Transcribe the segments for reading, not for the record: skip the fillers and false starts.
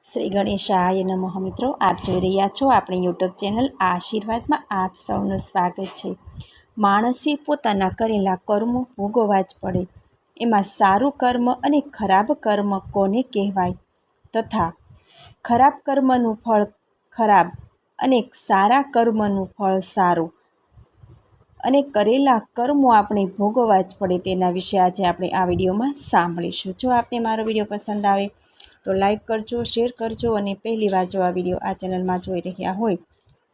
શ્રી ગણેશાય નમઃ મિત્રો, આપ જોઈ રહ્યા છો આપણી યુટ્યુબ ચેનલ આશીર્વાદમાં આપ સૌનું સ્વાગત છે। માણસે પોતાના કરેલા કર્મો ભોગવવા જ પડે। એમાં સારું કર્મ અને ખરાબ કર્મ કોને કહેવાય તથા ખરાબ કર્મનું ફળ ખરાબ અને સારા કર્મનું ફળ સારું અને કરેલા કર્મો આપણે ભોગવવા જ પડે તેના વિશે આજે આપણે આ વિડીયોમાં સાંભળીશું। જો આપને મારો વિડીયો પસંદ આવે તો લાઈક કરજો, શેર કરજો અને પહેલી વાર જો આ વિડીયો આ ચેનલમાં જોઈ રહ્યા હોય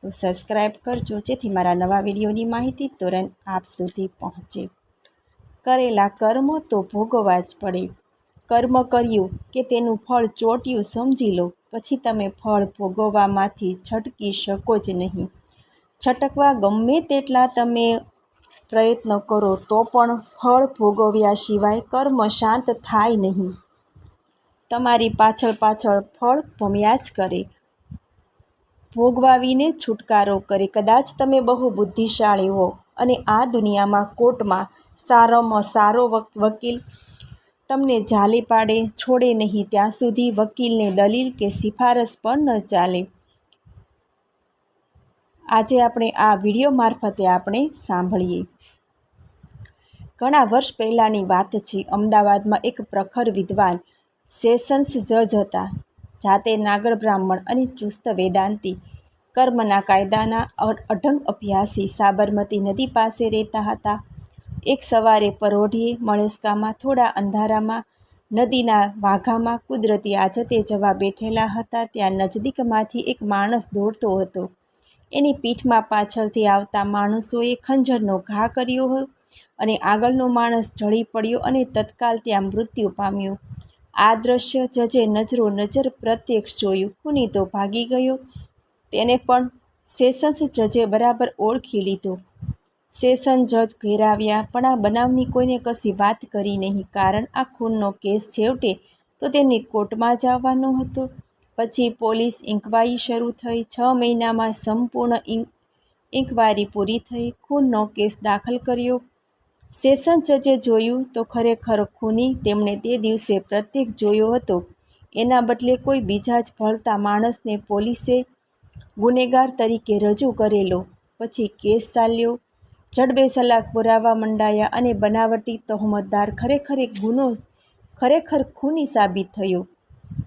તો સબસ્ક્રાઈબ કરજો, જેથી મારા નવા વિડીયોની માહિતી તુરંત આપ સુધી પહોંચે। કરેલા કર્મ તો ભોગવવા જ પડે। કર્મ કર્યું કે તેનું ફળ ચોટ્યું સમજી લો, પછી તમે ફળ ભોગવવામાંથી છટકી શકો જ નહીં। છટકવા ગમે તેટલા તમે પ્રયત્ન કરો તો પણ ફળ ભોગવ્યા સિવાય કર્મ શાંત થાય નહીં। તમારી પાછળ ફળ ભમ્યા જ કરે, ભોગવાવીને છુટકારો કરે। કદાચ તમે બહુ બુદ્ધિશાળી હો અને આ દુનિયામાં કોર્ટમાં સારામાં સારો વકીલ તમને ઝાલી પાડે, છોડે નહીં ત્યાં સુધી વકીલને દલીલ કે સિફારસ પણ ન ચાલે। આજે આપણે આ વિડીયો મારફતે આપણે સાંભળીએ। ઘણા વર્ષ પહેલાંની વાત છે। અમદાવાદમાં એક પ્રખર વિદ્વાન સેશન્સ જજ હતા। જાતે નાગર બ્રાહ્મણ અને ચુસ્ત વેદાંતી, કર્મના કાયદાના અઢંગ અભ્યાસી સાબરમતી નદી પાસે રહેતા હતા। એક સવારે પરોઢિયે મણસ્કામાં થોડા અંધારામાં નદીના વાઘામાં કુદરતી આજતે જવા બેઠેલા હતા। ત્યાં નજદીકમાંથી એક માણસ દોડતો હતો। એની પીઠમાં પાછળથી આવતા માણસોએ ખંજરનો ઘા કર્યો અને આગળનો માણસ ઢળી પડ્યો અને તત્કાલ ત્યાં મૃત્યુ પામ્યો। આ દ્રશ્ય જજે નજરો નજર પ્રત્યક્ષ જોયું। ખૂની તો ભાગી ગયો, તેને પણ સેશન્સ જજે બરાબર ઓળખી લીધો। સેશન જજ ઘેરાવ્યા, પણ આ બનાવની કોઈને કશી વાત કરી નહીં, કારણ આ ખૂનનો કેસ છેવટે તો તેમની કોર્ટમાં જ આવવાનો હતો। પછી પોલીસ ઇન્કવાયરી શરૂ થઈ। 6 મહિનામાં સંપૂર્ણ ઇન્કવાયરી પૂરી થઈ। ખૂનનો કેસ દાખલ કર્યો। સેશન જજે જોયું તો ખરેખર ખૂની તેમણે તે દિવસે પ્રત્યક્ષ જોયો હતો, એના બદલે કોઈ બીજા જ ભળતા માણસને પોલીસે ગુનેગાર તરીકે રજૂ કરેલો। પછી કેસ ચાલ્યો, જડબેસલાક પુરાવા મંડાયા અને બનાવટી તહોમતદાર ખરેખર ખૂની સાબિત થયો।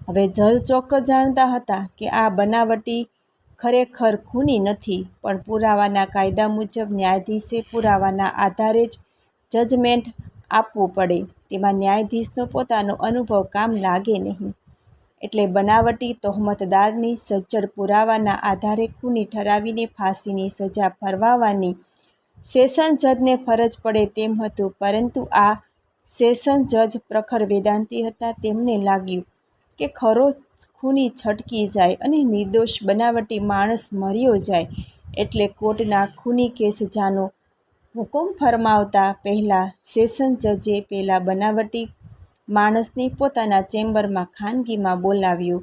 હવે જજ ચોક્કસ જાણતા હતા કે આ બનાવટી ખરેખર ખૂની નથી, પણ પુરાવાના કાયદા મુજબ ન્યાયાધીશે પુરાવાના આધારે જ જજમેન્ટ આપવું પડે। તેમાં ન્યાયાધીશનો પોતાનો અનુભવ કામ લાગે નહીં, એટલે બનાવટી તહોમતદારની સજ્જડ પુરાવાના આધારે ખૂની ઠરાવીને ફાંસીની સજા ફરમાવવાની સેશન જજને ફરજ પડે તેમ હતું। પરંતુ આ સેશન જજ પ્રખર વેદાંતી હતા। તેમને લાગ્યું કે ખરો ખૂની છટકી જાય અને નિર્દોષ બનાવટી માણસ મર્યો જાય, એટલે કોર્ટના ખૂની કેસ જાનો હુકમ ફરમાવતા પહેલાં સેશન જજે પેલા બનાવટી માણસને પોતાના ચેમ્બરમાં ખાનગીમાં બોલાવ્યો।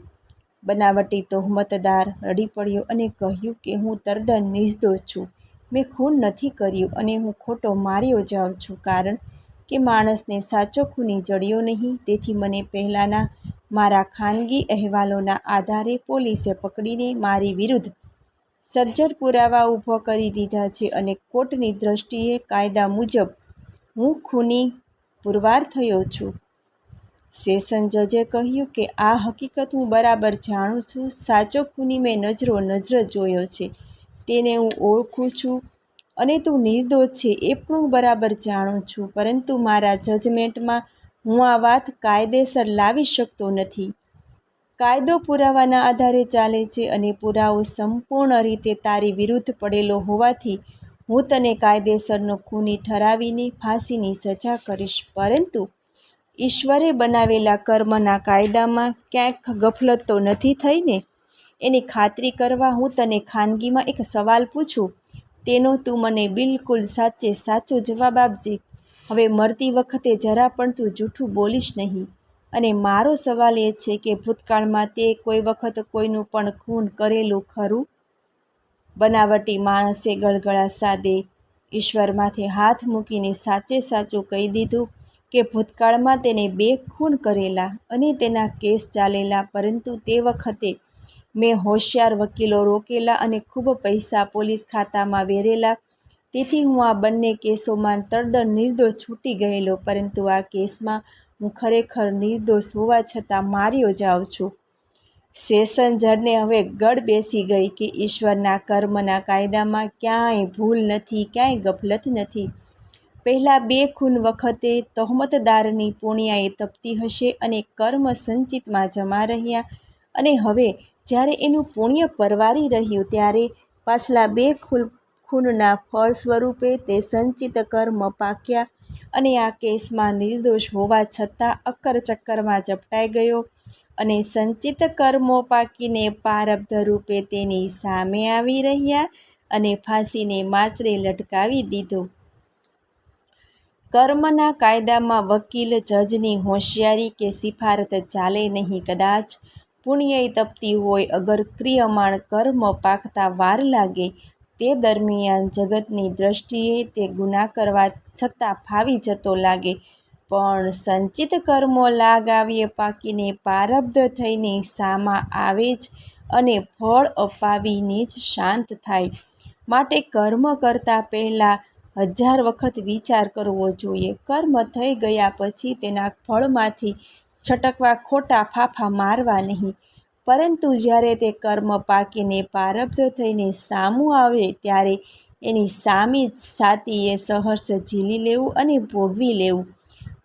બનાવટી તહોમતદાર રડી પડ્યો અને કહ્યું કે હું તદ્દન નિર્દોષ છું, મેં ખૂન નથી કર્યું અને હું ખોટો માર્યો જાઉં છું, કારણ કે માણસને સાચો ખૂની જડ્યો નહીં। તેથી મને પહેલાંના મારા ખાનગી અહેવાલોના આધારે પોલીસે પકડીને મારી વિરુદ્ધ સજ્જડ પુરાવા ઊભો કરી દીધા છે અને કોર્ટની દૃષ્ટિએ કાયદા મુજબ હું ખૂની પુરવાર થયો છું। સેશન જજે કહ્યું કે આ હકીકત હું બરાબર જાણું છું। સાચો ખૂની મેં નજરો નજર જોયો છે, તેને હું ઓળખું છું, અને તું નિર્દોષ છે એ પણ હું બરાબર જાણું છું, પરંતુ મારા જજમેન્ટમાં હું આ વાત કાયદેસર લાવી શકતો નથી। કાયદો પુરાવાના આધારે ચાલે છે અને પુરાવો સંપૂર્ણ રીતે તારી વિરુદ્ધ પડેલો હોવાથી હું તને કાયદેસરનો ખૂની ઠરાવીને ફાંસીની સજા કરીશ। પરંતુ ઈશ્વરે બનાવેલા કર્મના કાયદામાં ક્યાંક ગફલત તો નથી થઈ ને? એની ખાતરી કરવા હું તને ખાનગીમાં એક સવાલ પૂછું, તેનો તું મને બિલકુલ સાચે સાચો જવાબ આપજે। હવે મરતી વખતે જરા પણ તું જૂઠું બોલીશ નહીં। અને મારો સવાલ એ છે કે ભૂતકાળમાં તે કોઈ વખત કોઈનું પણ ખૂન કરેલું ખરું? બનાવટી માણસે ગળગળા સાદે ઈશ્વર માથે હાથ મૂકીને સાચે સાચું કહી દીધું કે ભૂતકાળમાં તેને 2 ખૂન કરેલા અને તેના કેસ ચાલેલા, પરંતુ તે વખતે મેં હોશિયાર વકીલો રોકેલા અને ખૂબ પૈસા પોલીસ ખાતામાં વેરેલા. તેથી હું આ બંને કેસોમાં તદ્દન નિર્દોષ છૂટી ગયેલો, પરંતુ આ કેસમાં હું ખરેખર નિર્દોષ હોવા છતાં માર્યો જાઉં છું. સેશન જજને હવે ગળ બેસી ગઈ કે ઈશ્વરના કર્મના કાયદામાં ક્યાંય ભૂલ નથી, ક્યાંય ગફલત નથી. પહેલાં 2 ખૂન વખતે તહોમતદારની પુણ્યાએ તપતી હશે અને કર્મ સંચિતમાં જમા રહ્યા, અને હવે જ્યારે એનું પુણ્ય પરવારી રહ્યું ત્યારે પાછલા 2 ખૂનના ફળ સ્વરૂપે તે સંચિત કર્મ પાક્યા, અને આ કેસમાં નિર્દોષ હોવા છતાં અક્કર-ચક્કરમાં ઝપટાઈ ગયો, અને સંચિત કર્મો પાકીને પ્રારબ્ધ રૂપે તેની સામે આવી રહ્યા અને ફાંસીને માચરે લટકાવી દીધો. કર્મના કાયદામાં વકીલ જજની હોશિયારી કે સિફારત ચાલે નહીં. કદાચ પુણ્યય તપતી હોય, અગર ક્રિયમાણ કર્મ પાકતા વાર લાગે, તે દરમિયાન જગતની દ્રષ્ટિએ તે ગુના કરવા છતાં ફાવી જતો લાગે, પણ સંચિત કર્મો લાગ આવ્યે પાકીને પ્રારબ્ધ થઈને સામા આવે જ અને ફળ અપાવીને જ શાંત થાય. માટે કર્મ કરતાં પહેલાં 1000 વખત વિચાર કરવો જોઈએ. કર્મ થઈ ગયા પછી તેના ફળમાંથી છટકવા ખોટા ફાફા મારવા નહીં, પરંતુ જ્યારે તે કર્મ પાકીને પ્રારબ્ધ થઈને સામું આવે ત્યારે એની સામી છાતીએ સહર્ષ ઝીલી લેવું અને ભોગવી લેવું.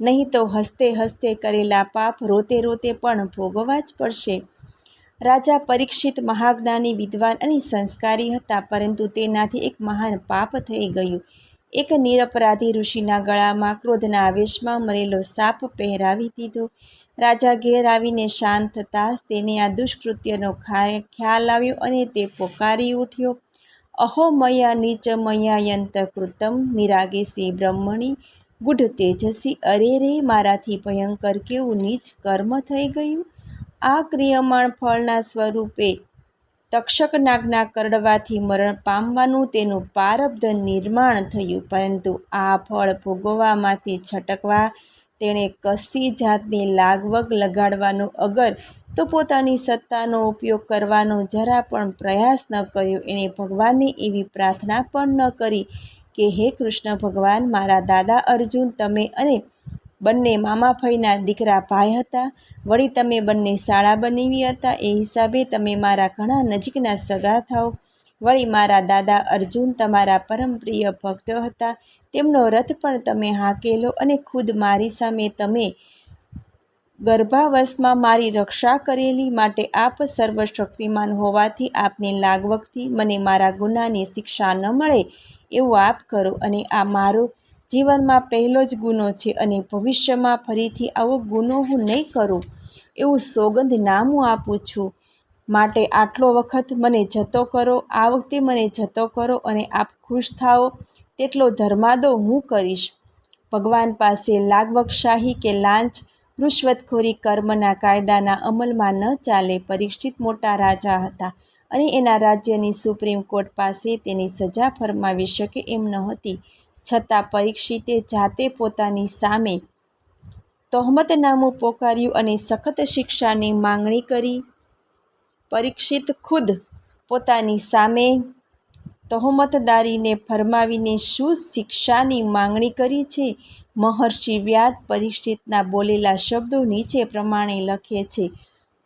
નહીં તો હસતે હસતે કરેલા પાપ રોતે રોતે પણ ભોગવવા જ પડશે. રાજા પરીક્ષિત મહાજ્ઞાની, વિદ્વાન અને સંસ્કારી હતા, પરંતુ તેનાથી એક મહાન પાપ થઈ ગયું. એક નિરપરાધી ઋષિના ગળામાં ક્રોધના આવેશમાં મરેલો સાપ પહેરાવી દીધો. રાજા ઘેર આવીને શાંત થતાં જ તેને આ દુષ્કૃત્યનો ખ્યાલ આવ્યો અને તે પોકારી ઉઠ્યો, અહો મયા નીચ મયાયંત કૃતમ નિરાગેસી બ્રહ્મણી ગુઢ તેજસી. અરે રે, મારાથી ભયંકર કેવું નીચ કર્મ થઈ ગયું. આ ક્રિયમાણ ફળના સ્વરૂપે તક્ષકનાગના કરડવાથી મરણ પામવાનું તેનું પ્રારબ્ધ નિર્માણ થયું, પરંતુ આ ફળ ભોગવવામાંથી છટકવા તેણે કશી જાતની લાગવગ લગાડવાનો, અગર તો પોતાની સત્તાનો ઉપયોગ કરવાનો જરા પણ પ્રયાસ ન કર્યો. એણે ભગવાનને એવી પ્રાર્થના પણ ન કરી કે હે કૃષ્ણ ભગવાન, મારા દાદા અર્જુન, તમે અને બંને મામા ફઈના દીકરા ભાઈ હતા, વળી તમે બંને શાળા બનેવી હતા, એ હિસાબે તમે મારા ઘણા નજીકના સગા થાઓ. વળી મારા દાદા અર્જુન તમારા પરમ પ્રિય ભક્ત હતા, તેમનો રથ પણ તમે હાંકેલો, અને ખુદ મારી સામે તમે ગર્ભાવસ્થામાં મારી રક્ષા કરેલી. માટે આપ સર્વશક્તિમાન હોવાથી આપની લાગવગથી મને મારા ગુનાની શિક્ષા ન મળે એવું આપ કરો. અને આ મારો જીવનમાં પહેલો જ ગુનો છે, અને ભવિષ્યમાં ફરીથી આવો ગુનો હું નહીં કરું એવું સોગંદનામું આપું છું. માટે આટલો વખત મને જતો કરો, આ વખતે મને જતો કરો, અને આપ ખુશ થાઓ તેટલો ધર્માદો હું કરીશ. ભગવાન પાસે લાગવગશાહી કે લાંચ, રૂશ્વતખોરી કર્મના કાયદાના અમલમાં ન ચાલે. પરીક્ષિત મોટા રાજા હતા, અને એના રાજ્યની સુપ્રીમ કોર્ટ પાસે તેની સજા ફરમાવી શકે એમ નહોતી. છતાં પરીક્ષિતે જાતે પોતાની સામે તહોમતનામું પોકાર્યું અને સખત શિક્ષાની માંગણી કરી. પરીક્ષિત ખુદ પોતાની સામે તહોમતદારીને ફરમાવીને શું શિક્ષાની માંગણી કરી છે? મહર્ષિ વ્યાસ પરીક્ષિતના બોલેલા શબ્દો નીચે પ્રમાણે લખે છે,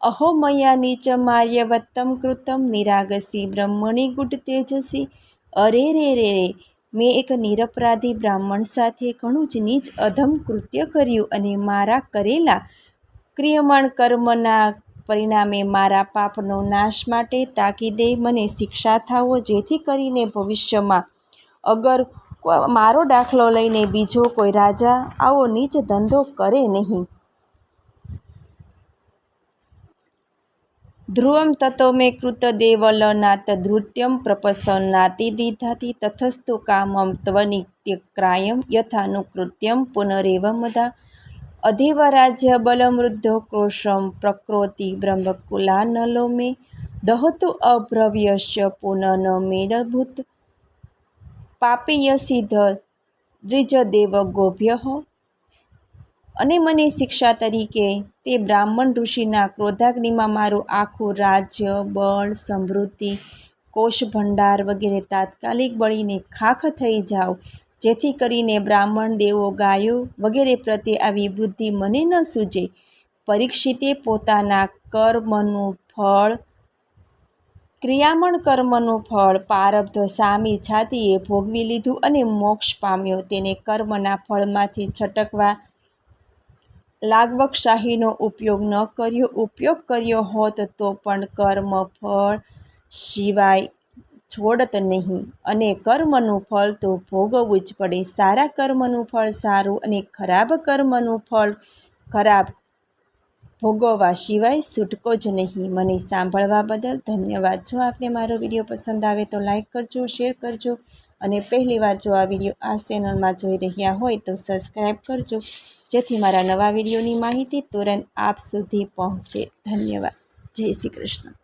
અહો મયા નીચ માર્યવત્તમ કૃતમ નિરાગસી બ્રહ્મણી ગુઢ તેજસી. અરે રે રે રે, મેં એક નિરપરાધી બ્રાહ્મણ સાથે ઘણું જ નીચ અધમ કૃત્ય કર્યું, અને મારા કરેલા ક્રિયમાણ કર્મના પરિણામે મારા પાપનો નાશ માટે તાકીદે મને શિક્ષા થાવો, જેથી કરીને ભવિષ્યમાં અગર મારો દાખલો લઈને બીજો કોઈ રાજા આવો નીચ ધંધો કરે નહીં. ધ્રુવમ તતો મે કૃતદેવલનાત ધૃત્યમ પ્રપસન્નાતિ દીધાતિ તથસ્તુ કામમ ત્વનિત્યક્રાયમ યથાનુકૃત્યમ પુનરેવમદા. અધેવ રાજ્ય બલમૃદ્ધો ક્રોશમ પ્રકૃતિ બ્રહ્મકુલાનલો મે દહતુ અભ્રવ્યસ્ય પુનઃ ન મેળભૂત પાપેયસિદ્ધ દ્વિજદેવ ગોભ્યઃ. અને મને શિક્ષા તરીકે તે બ્રાહ્મણ ઋષિના ક્રોધાગ્નિમાં મારું આખું રાજ્ય, બળ, સમૃદ્ધિ, કોષ ભંડાર વગેરે તાત્કાલિક બળીને ખાખ થઈ જાવ, જેથી કરીને બ્રાહ્મણ, દેવો, ગાયો વગેરે પ્રત્યે આવી વૃદ્ધિ મને ન સૂજે. પરીક્ષિતે પોતાના કર્મનું ફળ, ક્રિયામણ કર્મનું ફળ પ્રારબ્ધ સામી છાતીએ ભોગવી લીધું અને મોક્ષ પામ્યો. તેને કર્મના ફળમાંથી છટકવા લાગવકશાહીનો ઉપયોગ કર્યો હોત તો પણ કર્મ ફળ સિવાય છોડત નહીં, અને કર્મનું ફળ તો ભોગવવું જ પડે. સારા કર્મનું ફળ સારું અને ખરાબ કર્મનું ફળ ખરાબ ભોગવવા સિવાય છૂટકો જ નહીં. મને સાંભળવા બદલ ધન્યવાદ. જો આપને મારો વિડીયો પસંદ આવે તો લાઈક કરજો, શેર કરજો, અને પહેલીવાર જો આ વિડીયો આ ચેનલમાં જોઈ રહ્યા હોય તો સબસ્ક્રાઈબ કરજો, જેથી મારા નવા વિડીયોની માહિતી તુરંત આપ સુધી પહોંચે. ધન્યવાદ. જય શ્રી કૃષ્ણ.